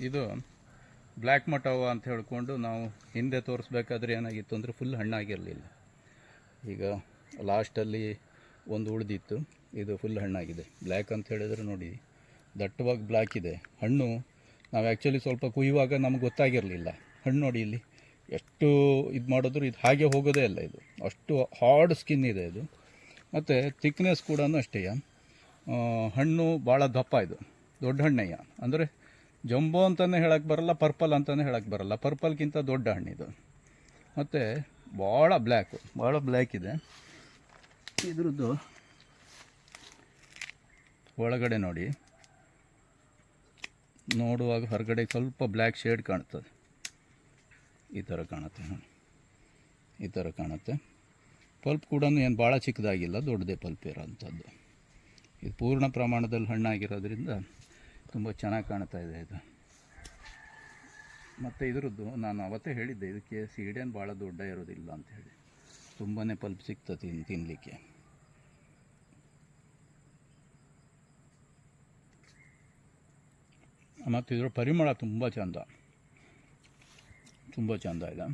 ಇದು ಬ್ಲ್ಯಾಕ್ ಮಟವ ಅಂತ ಹೇಳ್ಕೊಂಡು ನಾವು ಹಿಂದೆ ತೋರಿಸ್ಬೇಕಾದ್ರೆ ಏನಾಗಿತ್ತು ಅಂದರೆ ಫುಲ್ ಹಣ್ಣಾಗಿರಲಿಲ್ಲ. ಈಗ ಲಾಸ್ಟಲ್ಲಿ ಒಂದು ಉಳಿದಿತ್ತು, ಇದು ಫುಲ್ ಹಣ್ಣಾಗಿದೆ. ಬ್ಲ್ಯಾಕ್ ಅಂತ ಹೇಳಿದರೆ ನೋಡಿ, ದಟ್ಟವಾಗಿ ಬ್ಲ್ಯಾಕ್ ಇದೆ ಹಣ್ಣು. ನಾವು ಆ್ಯಕ್ಚುಲಿ ಸ್ವಲ್ಪ ಕುಯ್ಯುವಾಗ ನಮ್ಗೆ ಗೊತ್ತಾಗಿರಲಿಲ್ಲ. ಹಣ್ಣು ನೋಡಿ ಇಲ್ಲಿ ಎಷ್ಟು ಇದು ಮಾಡಿದ್ರು ಇದು ಹಾಗೆ ಹೋಗೋದೇ ಇಲ್ಲ. ಇದು ಅಷ್ಟು ಹಾರ್ಡ್ ಸ್ಕಿನ್ ಇದೆ ಇದು. ಮತ್ತು ಥಿಕ್ನೆಸ್ ಕೂಡ ಅಷ್ಟೇ. ಹಣ್ಣು ಭಾಳ ದಪ್ಪ, ಇದು ದೊಡ್ಡ ಹಣ್ಣಯ್ಯ. ಅಂದರೆ ಜಂಬೋ ಅಂತಲೇ ಹೇಳಕ್ಕೆ ಬರಲ್ಲ, ಪರ್ಪಲ್ ಅಂತಲೇ ಹೇಳಕ್ಕೆ ಬರಲ್ಲ. ಪರ್ಪಲ್ಗಿಂತ ದೊಡ್ಡ ಹಣ್ಣಿದು. ಮತ್ತು ಭಾಳ ಬ್ಲ್ಯಾಕ್ ಇದೆ. ಇದ್ರದ್ದು ಒಳಗಡೆ ನೋಡಿ, ನೋಡುವಾಗ ಹೊರಗಡೆ ಸ್ವಲ್ಪ ಬ್ಲ್ಯಾಕ್ ಶೇಡ್ ಕಾಣ್ತದೆ. ಈ ಥರ ಕಾಣುತ್ತೆ. ಪಲ್ಪ್ ಕೂಡ ಏನು ಭಾಳ ಚಿಕ್ಕದಾಗಿಲ್ಲ, ದೊಡ್ಡದೇ ಪಲ್ಪ್ ಇರೋಂಥದ್ದು. ಇದು ಪೂರ್ಣ ಪ್ರಮಾಣದಲ್ಲಿ ಹಣ್ಣಾಗಿರೋದ್ರಿಂದ ತುಂಬ ಚೆನ್ನಾಗಿ ಕಾಣ್ತಾ ಇದೆ ಇದು. ಮತ್ತು ಇದರದ್ದು ನಾನು ಅವತ್ತೇ ಹೇಳಿದ್ದೆ, ಇದಕ್ಕೆ ಸೀಡೇನು ಭಾಳ ದೊಡ್ಡ ಇರೋದಿಲ್ಲ ಅಂಥೇಳಿ. ತುಂಬಾ ಪಲ್ಪ್ ಸಿಗ್ತದೆ ತಿನ್ನಲಿಕ್ಕೆ. ಮತ್ತು ಇದರ ಪರಿಮಳ ತುಂಬ ಚೆಂದ ಇದೆ.